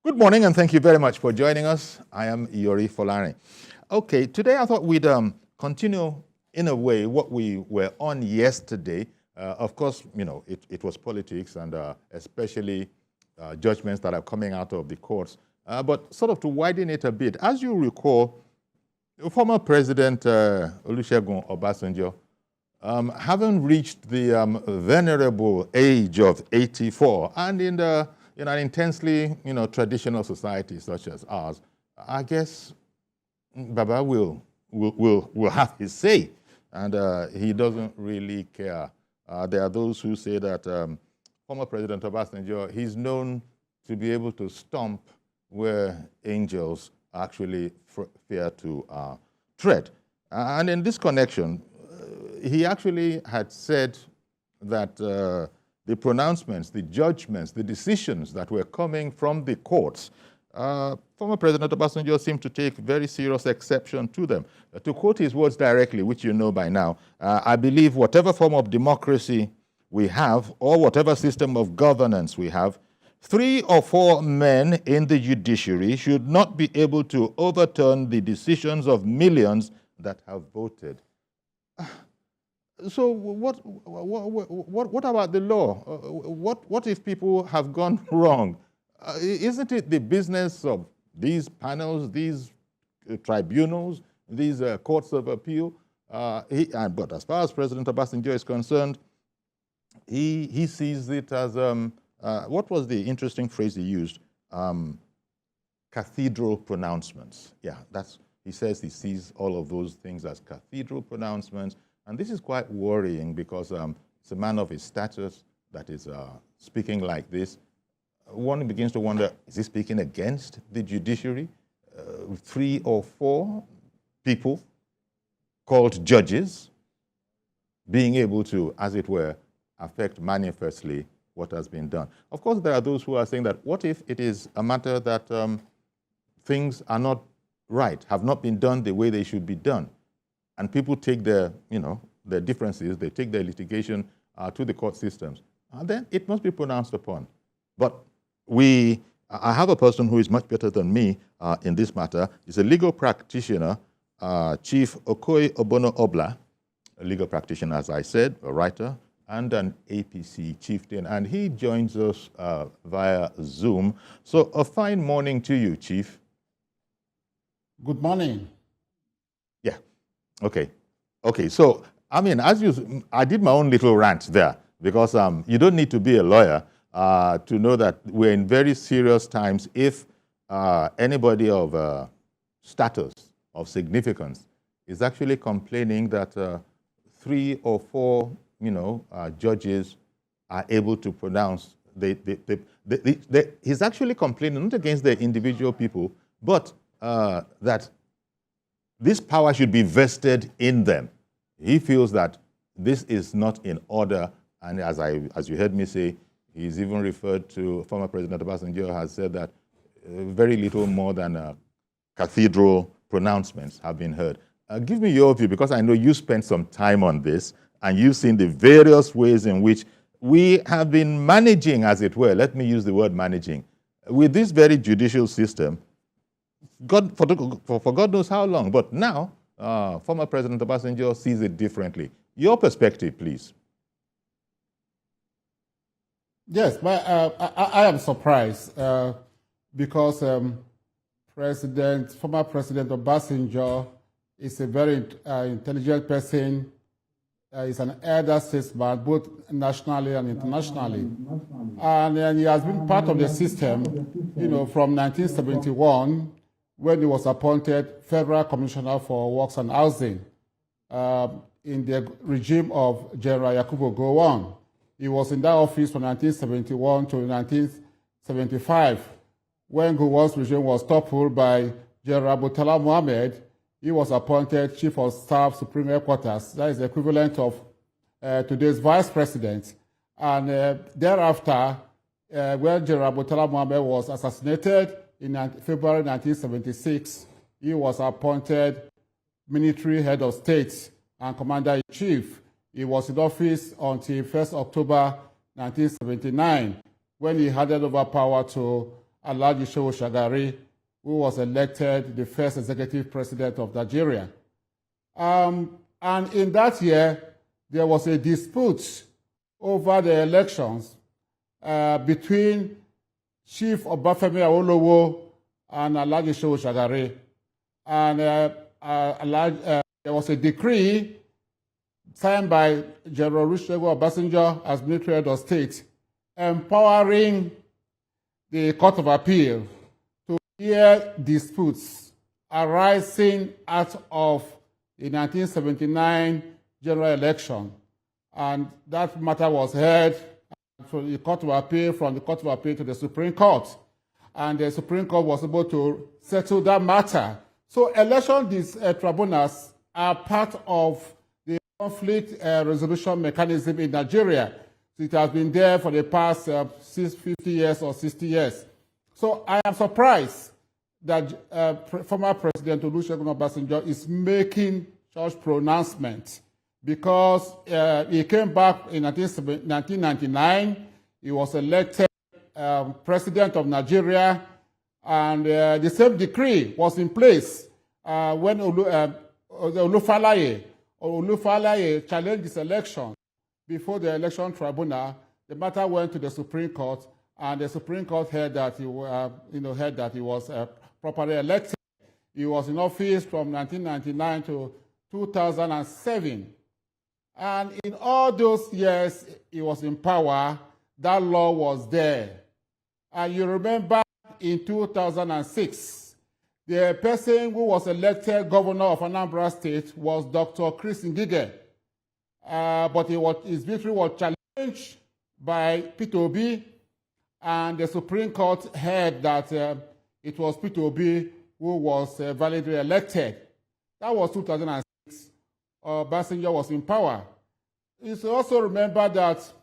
Good morning, and thank you very much for joining us. I am Yori Folani. Okay, today I thought we'd continue, in a way, what we were on yesterday. Of course, you know, it was politics and especially judgments that are coming out of the courts. But sort of to widen it a bit, as you recall, former President Olusegun Obasanjo, having reached the venerable age of 84, and in an intensely, traditional society such as ours, I guess Baba will have his say, and he doesn't really care. There are those who say that former President Obasanjo, he's known to be able to stomp where angels actually fear to tread. And in this connection, he actually had said that the pronouncements, the judgments, the decisions that were coming from the courts, former President Obasanjo seemed to take very serious exception to them. To quote his words directly, which you know by now, I believe whatever form of democracy we have, or whatever system of governance we have, 3 or 4 men in the judiciary should not be able to overturn the decisions of millions that have voted. So what about the law? What if people have gone wrong? Isn't it the business of these panels, these tribunals, these courts of appeal? But as far as President Obasanjo is concerned, he sees it as, what was the interesting phrase he used? Cathedral pronouncements. Yeah, he says he sees all of those things as cathedral pronouncements. And this is quite worrying because it's a man of his status that is speaking like this. One begins to wonder, is he speaking against the judiciary? 3 or 4 people called judges being able to, as it were, affect manifestly what has been done. Of course, there are those who are saying that what if it is a matter that things are not right, have not been done the way they should be done, and people take their differences, they take their litigation to the court systems, and then it must be pronounced upon. But I have a person who is much better than me in this matter. He's a legal practitioner, Chief Okoye Obono Obla, a legal practitioner, as I said, a writer, and an APC chieftain, and he joins us via Zoom. So a fine morning to you, Chief. Good morning. Yeah. Okay. So, I mean, I did my own little rant there because you don't need to be a lawyer to know that we're in very serious times if anybody of status, of significance, is actually complaining that 3 or 4, judges are able to pronounce. He's actually complaining not against the individual people, but that this power should be vested in them. He feels that this is not in order, and as you heard me say, he's even referred to, former President Obasanjo has said that very little more than cathedral pronouncements have been heard. Give me your view, because I know you spent some time on this, and you've seen the various ways in which we have been managing, as it were, let me use the word managing, with this very judicial system, for God knows how long. But now, former President Obasanjo sees it differently. Your perspective, please. Yes, but I am surprised because former President Obasanjo is a very intelligent person. He's an elder statesman, both nationally and internationally. And he has been part of the system, from 1971, when he was appointed Federal Commissioner for Works and Housing in the regime of General Yakubu Gowon. He was in that office from 1971 to 1975. When Gowon's regime was toppled by General Murtala Mohammed, he was appointed Chief of Staff Supreme Headquarters. That is the equivalent of today's Vice President. And thereafter, when General Murtala Mohammed was assassinated in February 1976, he was appointed Military Head of State and Commander-in-Chief. He was in office until 1st October 1979, when he handed over power to Alhaji Shehu Shagari, who was elected the first executive president of Nigeria. And in that year, there was a dispute over the elections between Chief Obafemi Awolowo and Alhaji Shehu Shagari. And there was a decree signed by General Olusegun Obasanjo as military head of state, empowering the Court of Appeal to hear disputes arising out of the 1979 general election. And that matter was heard from the Court of Appeal, to the Supreme Court. And the Supreme Court was able to settle that matter. So election tribunals are part of the conflict resolution mechanism in Nigeria. So it has been there for the past 50 years or 60 years. So I am surprised that former President Olusegun Obasanjo is making such pronouncement, because he came back in 1999. He was elected president of Nigeria, and the same decree was in place when Olufalaye challenged this election before the election tribunal. The matter went to the Supreme Court, and the Supreme Court heard that he was properly elected. He was in office from 1999 to 2007. And in all those years he was in power, that law was there. And you remember in 2006, the person who was elected governor of Anambra State was Dr. Chris Ngige. But his victory was challenged by Peter Obi, and the Supreme Court heard that it was Peter Obi who was validly elected. That was 2006. Obasanjo was in power. You should also remember that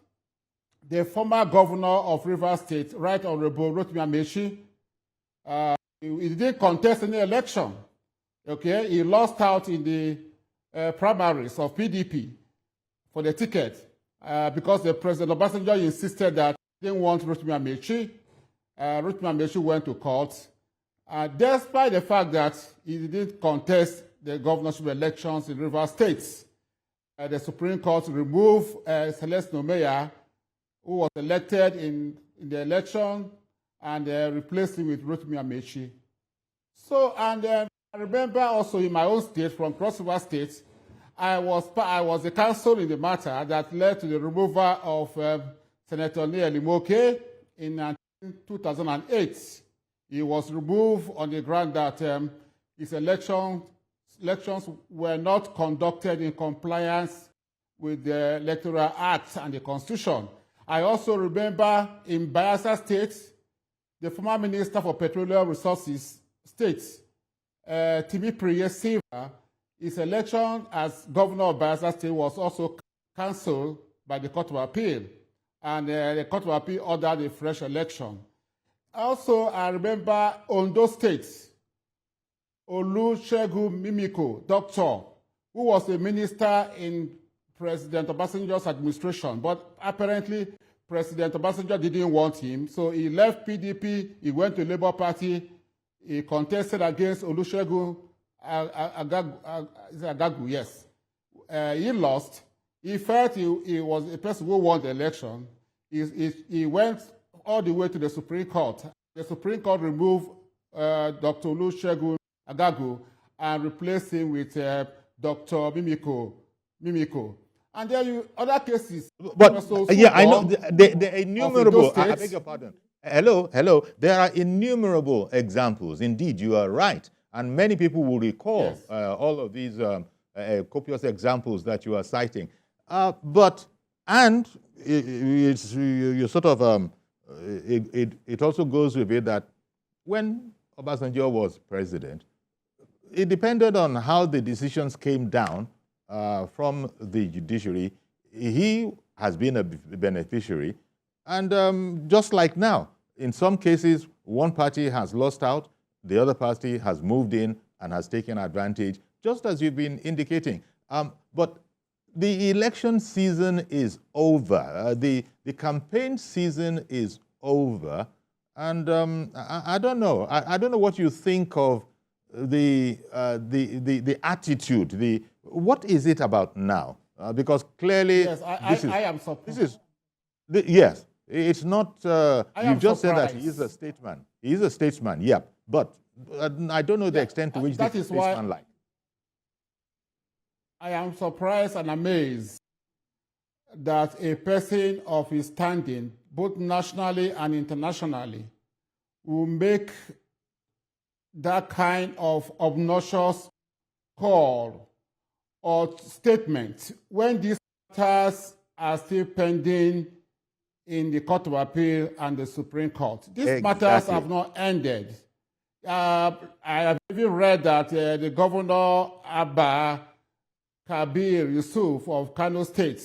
the former governor of Rivers State, Right Honorable Rotimi Amechi, he didn't contest any election. Okay, he lost out in the primaries of PDP for the ticket because the President Obasanjo insisted that he didn't want Rotimi Amechi. Rotimi Amechi went to court, despite the fact that he didn't contest the governorship elections in Rivers State. The Supreme Court removed Celeste Nomeya, who was elected in the election, and replaced him with Rotimi Amechi. So, and I remember also in my own state, from Cross River State, I was a counsel in the matter that led to the removal of Senator Neil Imoke in 2008. He was removed on the ground that his elections were not conducted in compliance with the Electoral Act and the Constitution. I also remember in Bayelsa State, the former Minister for Petroleum Resources State, Timi Priye Silva, his election as governor of Bayelsa State was also cancelled by the Court of Appeal, and the Court of Appeal ordered a fresh election. Also, I remember Ondo State, Olusegun Mimiko, doctor, who was a minister in President Obasanjo's administration, but apparently President Obasanjo didn't want him, so he left PDP, he went to Labour Party, he contested against Olusegun Agagu, yes. He lost. He felt he was a person who won the election. He went all the way to the Supreme Court. The Supreme Court removed Dr. Olusegun Agagu and replaced him with Dr. Mimiko. And there are other cases. But yeah, I know the innumerable. I beg your pardon. Hello. There are innumerable examples. Indeed, you are right, and many people will recall Yes. all of these copious examples that you are citing. But you sort of it also goes with it that when Obasanjo was president, it depended on how the decisions came down from the judiciary. He has been a beneficiary. And just like now, in some cases, one party has lost out, the other party has moved in and has taken advantage, just as you've been indicating. But the election season is over. The campaign season is over. And I don't know. I don't know what you think of the attitude. What is it about now? Because clearly, Yes, I am surprised. Yes, it's not. You just said that surprised. he is a statesman. He is a statesman, yeah. But I don't know the extent to which that this is why statesman-like. I am surprised and amazed that a person of his standing, both nationally and internationally, will make that kind of obnoxious call or statement when these matters are still pending in the Court of Appeal and the Supreme Court. These matters have not ended. I have even read that the Governor Abba Kabir Yusuf of Kano State,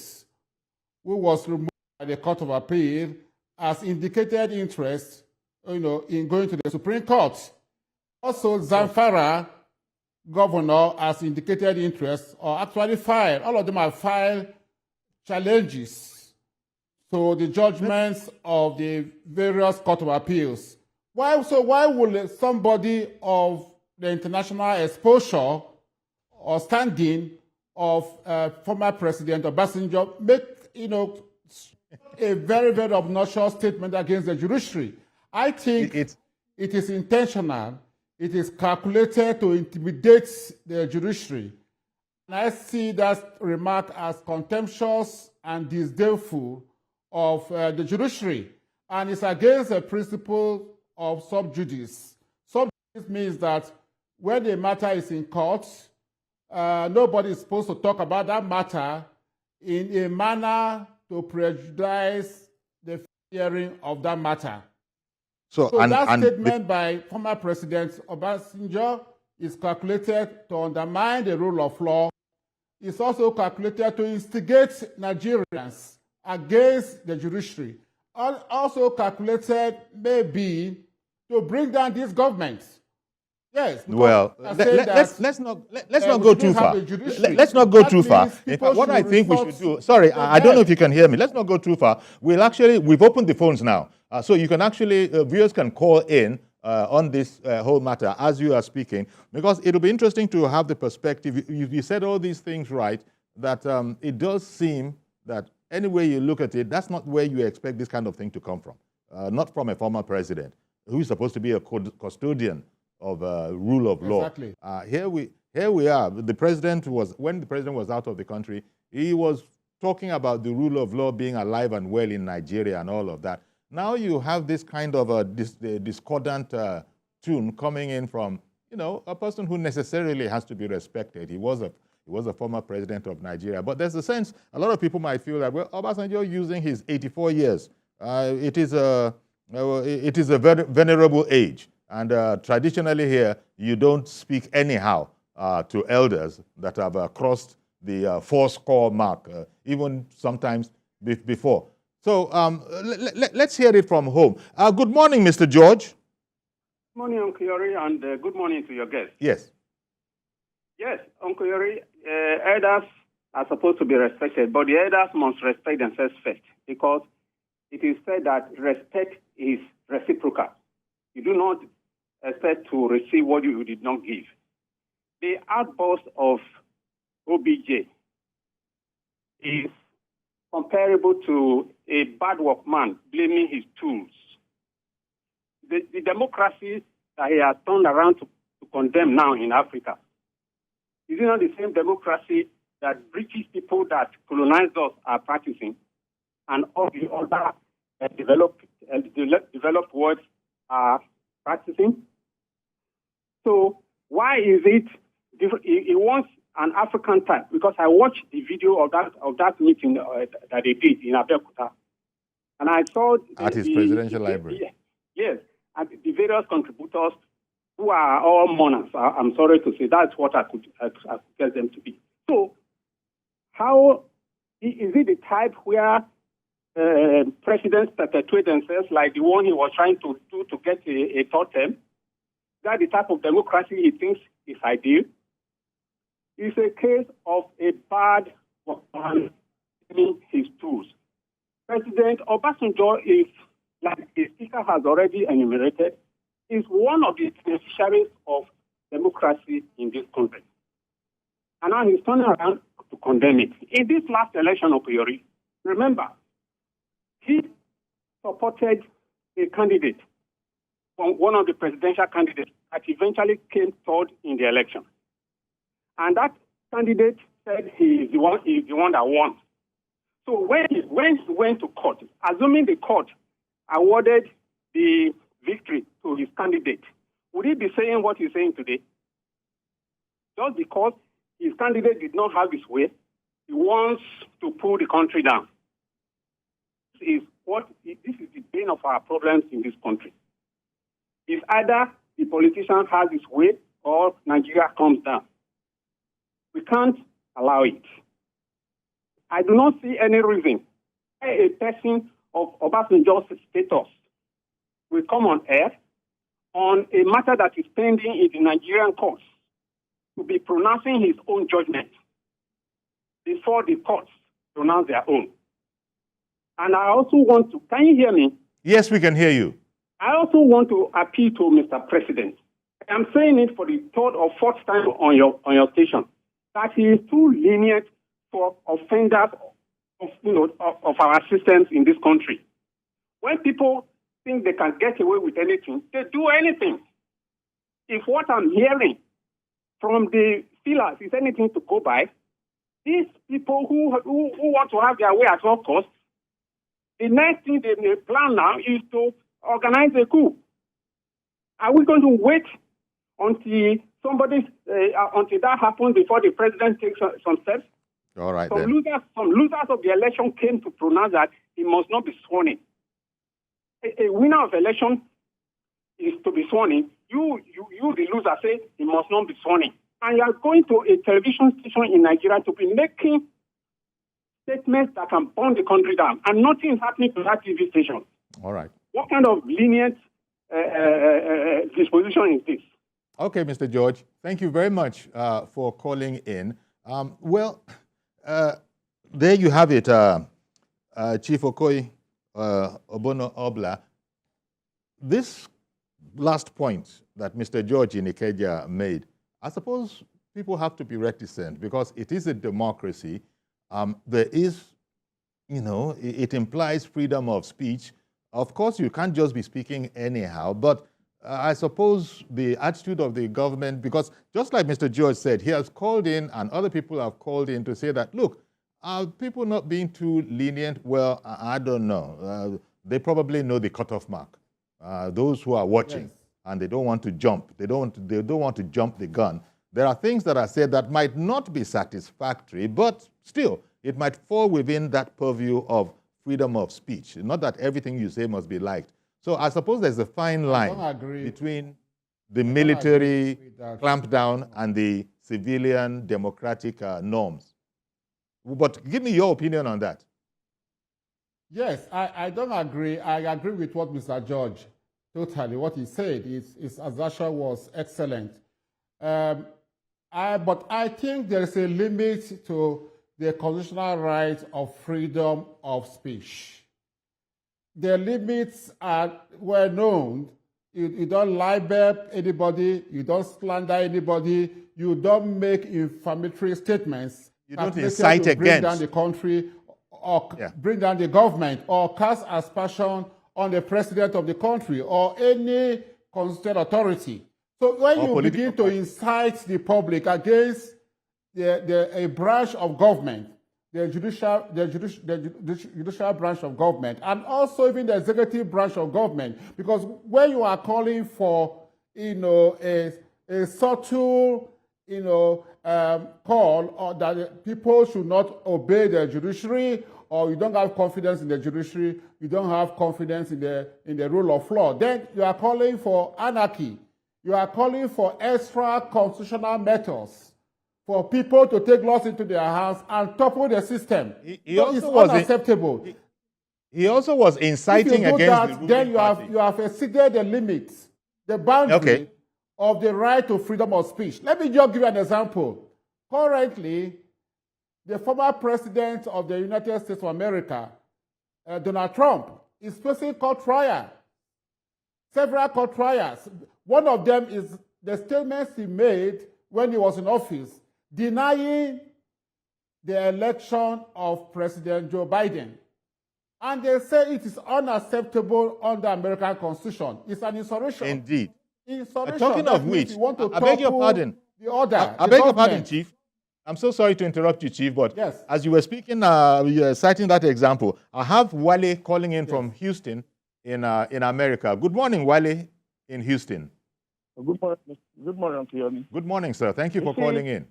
who was removed by the Court of Appeal, has indicated interest, in going to the Supreme Court. Also, Zamfara governor has indicated interest, or actually filed. All of them have filed challenges to the judgments of the various Court of Appeals. Why would somebody of the international exposure or standing of former President Obasanjo make, a very, very obnoxious statement against the judiciary? I think it is intentional. It is calculated to intimidate the judiciary. And I see that remark as contemptuous and disdainful of the judiciary. And it's against the principle of sub judice. Sub judice means that when the matter is in court, nobody is supposed to talk about that matter in a manner to prejudice the hearing of that matter. So that statement by former President Obasanjo is calculated to undermine the rule of law. It's also calculated to instigate Nigerians against the judiciary. Also calculated maybe to bring down this government. Yes. Well, let's not go too far. Let's not go too far. In fact, what I think we should do. Sorry, I don't know if you can hear me. Let's not go too far. We've opened the phones now, so you can actually viewers can call in on this whole matter as you are speaking, because it'll be interesting to have the perspective. You said all these things right. That it does seem that any way you look at it, that's not where you expect this kind of thing to come from. Not from a former president who is supposed to be a custodian of rule of law. Exactly. Here we are. When the president was out of the country, he was talking about the rule of law being alive and well in Nigeria and all of that. Now you have this kind of a discordant tune coming in from a person who necessarily has to be respected. He was a former president of Nigeria, but there's a sense a lot of people might feel that Obasanjo using his 84 years. It is a very venerable age. And traditionally here, you don't speak anyhow to elders that have crossed the 4-score mark, even sometimes before. So let's hear it from home. Good morning, Mr. George. Good morning, Uncle Yori, and good morning to your guests. Yes. Yes, Uncle Yori, elders are supposed to be respected, but the elders must respect themselves first, because it is said that respect is reciprocal. You do not expect to receive what you did not give. The outburst of OBJ is comparable to a bad workman blaming his tools. The democracy that he has turned around to condemn now in Africa is not the same democracy that British people that colonized us are practicing, and all the other developed worlds are practicing. So why is it different? He wants an African type, because I watched the video of that meeting that they did in Abeokuta, and I saw at his presidential library. Yes, and the various contributors who are all mourners. I'm sorry to say that's what I could tell them to be. So, how is it the type where presidents perpetuate themselves like the one he was trying to do to get a third term? That the type of democracy he thinks is ideal? It's a case of a bad man using his tools. President Obasanjo is like the speaker has already enumerated, is one of the beneficiaries of democracy in this country. And now he's turning around to condemn it. In this last election, Okuyori, remember, he supported a candidate from one of the presidential candidates that eventually came third in the election. And that candidate said he is the one that won. So when he went to court, assuming the court awarded the victory to his candidate, would he be saying what he's saying today? Just because his candidate did not have his way, he wants to pull the country down. This is the bane of our problems in this country. It's either the politician has his way or Nigeria comes down. We can't allow it. I do not see any reason why a person of Obasanjo's status will come on air on a matter that is pending in the Nigerian courts to be pronouncing his own judgment before the courts pronounce their own. And I also want to, can you hear me? Yes, we can hear you. I also want to appeal to Mr. President. I'm saying it for the third or fourth time on your station, that he is too lenient for offenders of our systems in this country. When people think they can get away with anything, they do anything. If what I'm hearing from the stealers is anything to go by, these people who want to have their way at all costs, the next thing they may plan now is to organize a coup. Are we going to wait until until that happens before the president takes some steps? All right. Some losers of the election came to pronounce that he must not be sworn in. A winner of election is to be sworn in. You, the loser, say he must not be sworn in. And you are going to a television station in Nigeria to be making statements that can burn the country down, and nothing is happening to that TV station. All right. What kind of lenient disposition is this? Okay, Mr. George, thank you very much for calling in. There you have it, Chief Okoye Obono Obla. This last point that Mr. George in Ikeja made, I suppose people have to be reticent because it is a democracy. There is, it implies freedom of speech. Of course, you can't just be speaking anyhow, but I suppose the attitude of the government, because just like Mr. George said, he has called in and other people have called in to say that, look, are people not being too lenient? Well, I don't know. They probably know the cutoff mark. Those who are watching, yes, and they don't want to jump. They don't want to jump the gun. There are things that are said that might not be satisfactory, but still, it might fall within that purview of freedom of speech. Not that everything you say must be liked. So I suppose there's a fine line between the military clampdown and the civilian democratic norms. But give me your opinion on that. Yes, I don't agree. I agree with what Mr. George, totally. What he said, his assertion was excellent. But I think there is a limit to the constitutional right of freedom of speech. The limits are well known. You don't libel anybody, you don't slander anybody, you don't make inflammatory statements. You don't incite against. Bring down the country or bring down the government or cast aspersion on the president of the country or any constituted authority. So when you begin to incite the public against a branch of government, the judicial branch of government, and also even the executive branch of government, because when you are calling for, a subtle, call or that people should not obey the judiciary, or you don't have confidence in the judiciary, you don't have confidence in the rule of law, then you are calling for anarchy. You are calling for extra constitutional methods for people to take laws into their hands and topple the system. It's unacceptable. He also was inciting against the ruling then party. you have exceeded the limits, the boundary of the right to freedom of speech. Let me just give you an example. Currently, the former president of the United States of America, Donald Trump, is facing court trial, several court trials. One of them is the statements he made when he was in office, denying the election of President Joe Biden. And they say it is unacceptable under American Constitution. It's an insurrection. Indeed. Insurrection. Talking of which, you want to I beg your pardon. The order. I beg your pardon, Chief. I'm so sorry to interrupt you, Chief, but yes, as you were speaking, you were citing that example. I have Wale calling in from Houston in America. Good morning, Wale in Houston. Good morning, Uncle Yomi. Good morning, sir. Thank you for calling in.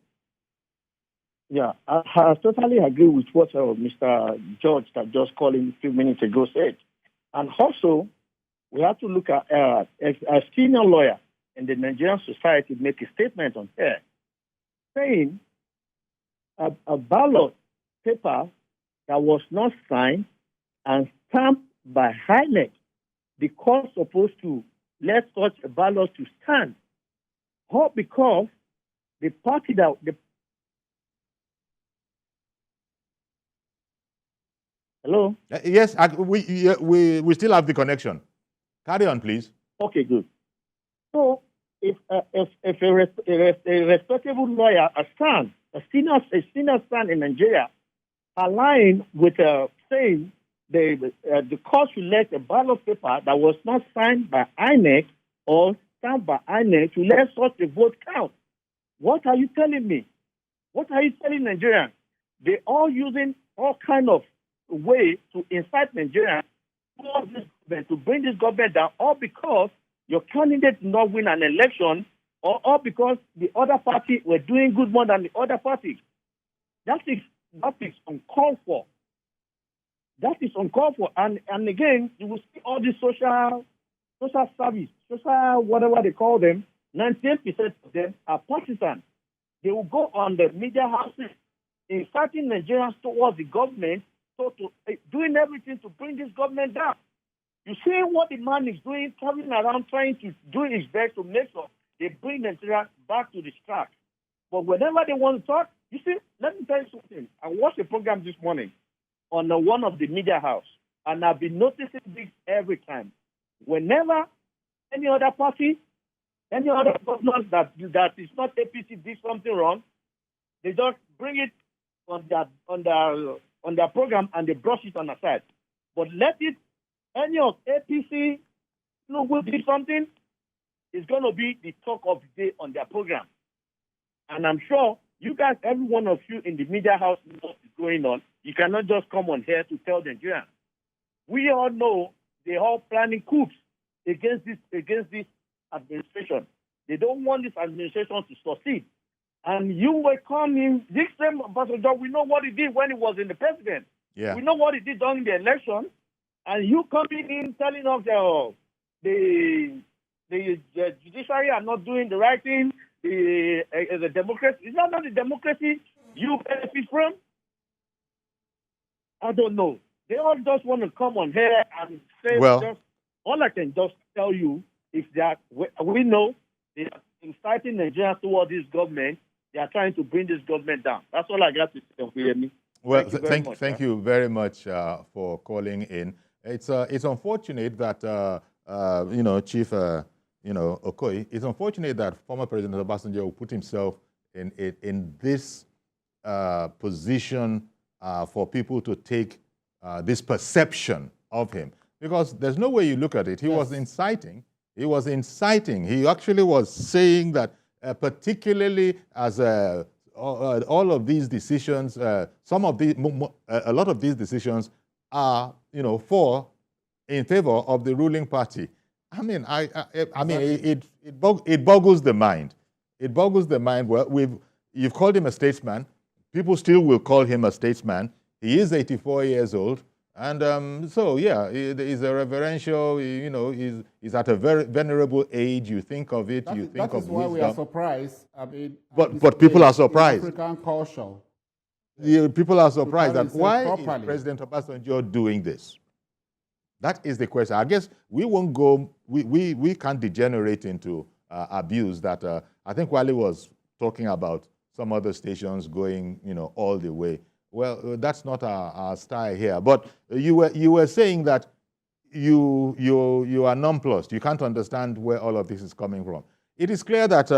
Yeah, I totally agree with what Mr. George that just called in a few minutes ago said. And also, we have to look at a senior lawyer in the Nigerian society make a statement on air saying a ballot paper that was not signed and stamped by INEC, the court supposed to let such a ballot to stand, all because the party that the Hello? Yes, we still have the connection. Carry on, please. Okay, good. So, if a respectable lawyer, a senior stand in Nigeria, aligned with saying the court should let a ballot paper that was not signed by INEC or stamped by INEC to let such a vote count. What are you telling me? What are you telling Nigerians? They're all using all kind of way to incite Nigerians to bring this government down, all because your candidate did not win an election, or all because the other party were doing good more than the other party. That is uncalled for. That is uncalled for. And again, you will see all these social service, social whatever they call them, 98% of them are partisan. They will go on the media houses, inciting Nigerians towards the government, doing everything to bring this government down. You see what the man is doing, traveling around trying to do his best to make sure they bring Nigeria back to the track. But whenever they want to talk, you see, let me tell you something. I watched a program this morning on one of the media house, and I've been noticing this every time. Whenever any other party, any other government that is not APC did something wrong, they just bring it on their program and they brush it on the side. But let it, any of APC who did something, is going to be the talk of the day on their program. And I'm sure you guys, every one of you in the media house knows what is going on. You cannot just come on here to tell Nigerians. We all know they're all planning coups against this administration. They don't want this administration to succeed. And you will come in, this same ambassador, we know what he did when he was in the president. Yeah. We know what he did during the election. And you coming in telling us the judiciary are not doing the right thing, the democracy. Is that not the democracy you benefit from? I don't know. They all just want to come on here and say, all I can just tell you is that we know they are inciting Nigeria towards this government. They are trying to bring this government down. That's all I got to say. Well, thank you very much for calling in. It's unfortunate that Chief Okoye. It's unfortunate that former President Obasanjo put himself in this position for people to take this perception of him, because there's no way you look at it. He was inciting. He was inciting. He actually was saying that, particularly as all of these decisions, a lot of these decisions are, in favor of the ruling party. I mean, it boggles the mind. It boggles the mind. Well, you've called him a statesman. People still will call him a statesman. He is 84 years old. And so, yeah, he's a reverential, he's at a very venerable age. You think of it, you think of wisdom. That is why we are surprised. I mean, but people are surprised. African culture. People are surprised that why is President Obasanjo doing this? That is the question. I guess we won't go, we can't degenerate into abuse that I think Wale was talking about some other stations going, all the way. Well, that's not our style here. But you were saying that you are nonplussed. You can't understand where all of this is coming from. It is clear that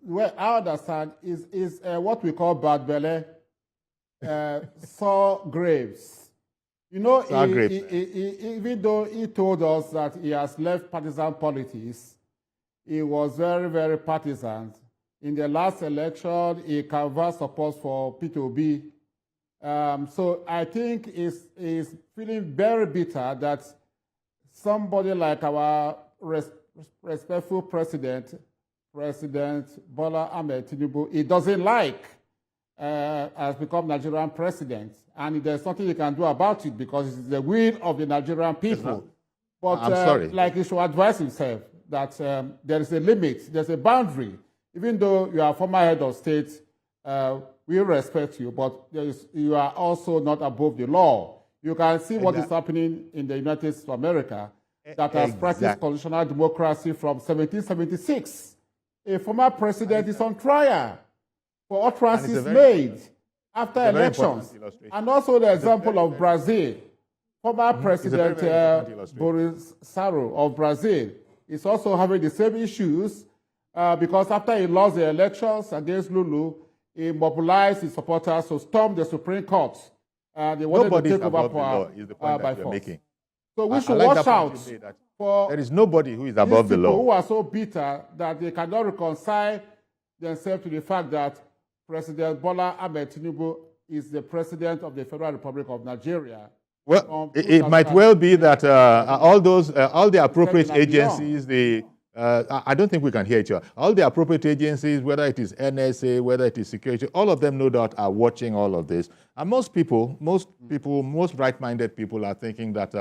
well, I understand is what we call bad belly, sore graves. You know, even though he told us that he has left partisan politics, he was very, very partisan. In the last election, he canvassed support for P2B. So I think he's feeling very bitter that somebody like our respectful President Bola Ahmed Tinubu, he doesn't like, has become Nigerian president. And there's nothing he can do about it because it's the will of the Nigerian people. But I'm sorry. like he should advise himself that there is a limit, there's a boundary. Even though you are former head of state, we respect you, but you are also not above the law. You can see what is happening in the United States of America that has practiced constitutional democracy from 1776. A former president is on trial for utterances made after elections. And also the example of Brazil. Former President Bolsonaro of Brazil is also having the same issues because after he lost the elections against Lulu, he mobilized his supporters to storm the Supreme Court. They wanted to take over power by force. Making. So we should watch out for there is nobody who is above the law. Who are so bitter that they cannot reconcile themselves to the fact that President Bola Ahmed Tinubu is the president of the Federal Republic of Nigeria. Well, it might well be that all the appropriate agencies, I don't think we can hear each other. All the appropriate agencies, whether it is NSA, whether it is security, all of them no doubt are watching all of this. And most right-minded people are thinking that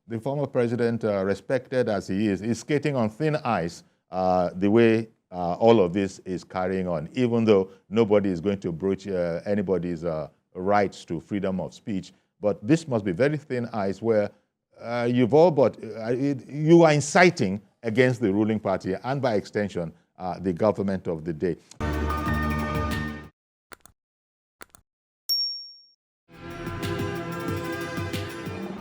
the former president, respected as he is skating on thin ice the way all of this is carrying on, even though nobody is going to broach anybody's rights to freedom of speech. But this must be very thin ice where you are inciting against the ruling party and by extension, the government of the day.